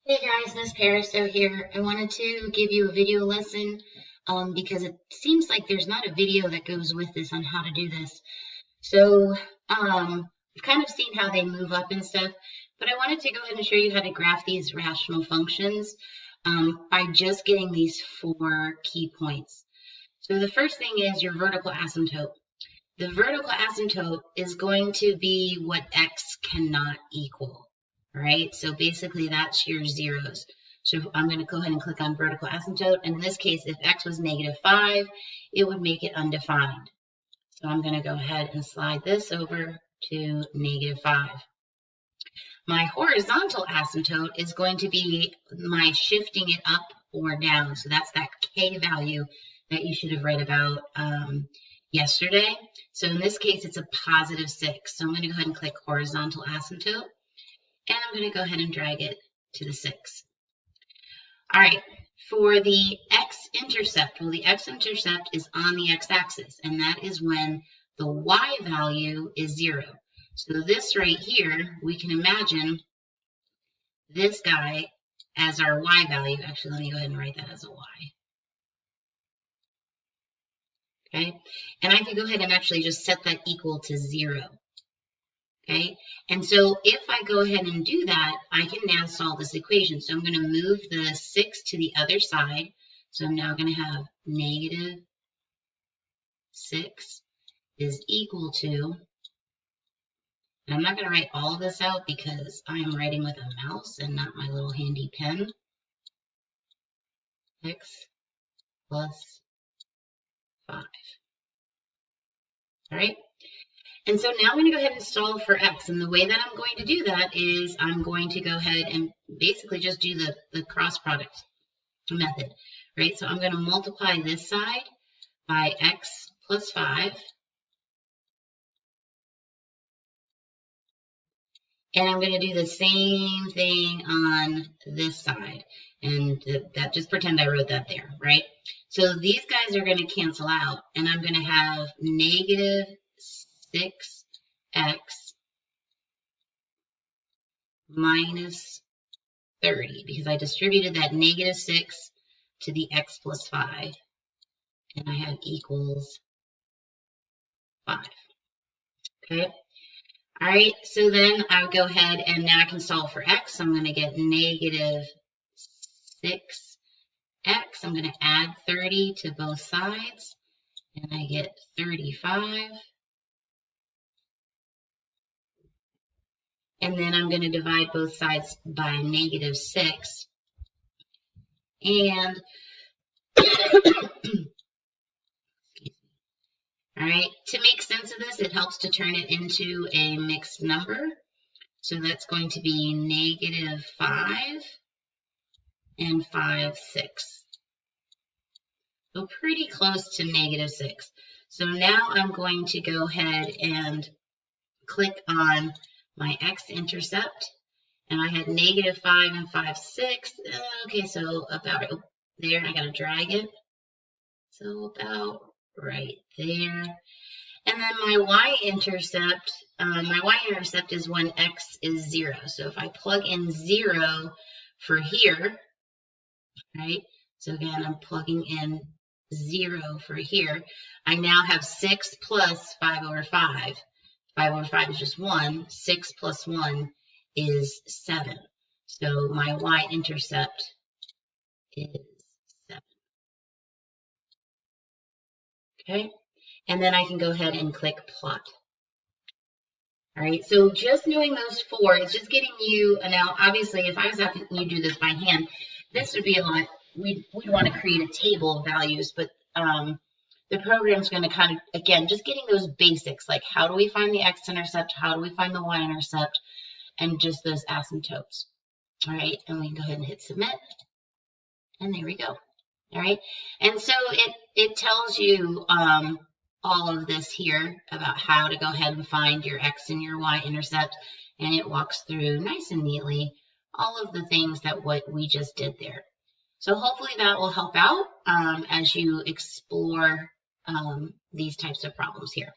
Hey guys, Miss Pariseau here. I wanted to give you a video lesson because it seems like there's not a video that goes with this on how to do this. So we've kind of seen how they move up and stuff, but I wanted to go ahead and show you how to graph these rational functions by just getting these 4 key points. So the first thing is your vertical asymptote. The vertical asymptote is going to be what x cannot equal, right? So basically that's your zeros. So I'm going to go ahead and click on vertical asymptote. And in this case, if x was -5, it would make it undefined. So I'm going to go ahead and slide this over to -5. My horizontal asymptote is going to be my shifting it up or down. So that's that k value that you should have read about yesterday. So in this case, it's a +6. So I'm going to go ahead and click horizontal asymptote, and I'm going to go ahead and drag it to the 6. All right, for the x-intercept, well, the x-intercept is on the x-axis, and that is when the y value is 0. So this right here, we can imagine this guy as our y value. Actually, let me go ahead and write that as a y. Okay, and I can go ahead and actually just set that equal to 0. Okay, and so if I go ahead and do that, I can now solve this equation. So I'm going to move the 6 to the other side. So I'm now going to have -6 is equal to, and I'm not going to write all of this out because I'm writing with a mouse and not my little handy pen, x plus 5. All right. And so now I'm going to go ahead and solve for x. And the way that I'm going to do that is I'm going to go ahead and basically just do the cross product method, right? So I'm going to multiply this side by x plus 5. And I'm going to do the same thing on this side. And that, just pretend I wrote that there, right? So these guys are going to cancel out. And I'm going to have -6x minus 30, because I distributed that -6 to the x plus 5. And I have equals 5. Okay. All right, so then I'll go ahead and now I can solve for x. I'm going to get -6x. I'm going to add 30 to both sides, and I get 35. And then I'm going to divide both sides by -6. And, all right, to make sense of this, it helps to turn it into a mixed number. So that's going to be -5 and 5/6. So pretty close to -6. So now I'm going to go ahead and click on my x-intercept. And I had -5 and 5/6. Okay, so about there. I got to drag it. So about right there. And then my y-intercept is when x is 0. So if I plug in 0 for here, right? So again, I'm plugging in 0 for here. I now have 6 plus 5/5. 5/5 is just 1. 6 plus 1 is 7. So my y-intercept is 7. Okay, and then I can go ahead and click plot. All right, so just knowing those 4 is just getting you, now obviously if I was having you do this by hand, this would be a lot, we'd want to create a table of values, but the program's going to kind of, again, just getting those basics, like how do we find the x-intercept, how do we find the y-intercept, and just those asymptotes. All right, and we can go ahead and hit submit, and there we go. All right, and so it tells you all of this here about how to go ahead and find your x and your y-intercept, and it walks through nice and neatly all of the things that what we just did there. So hopefully that will help out as you explore these types of problems here.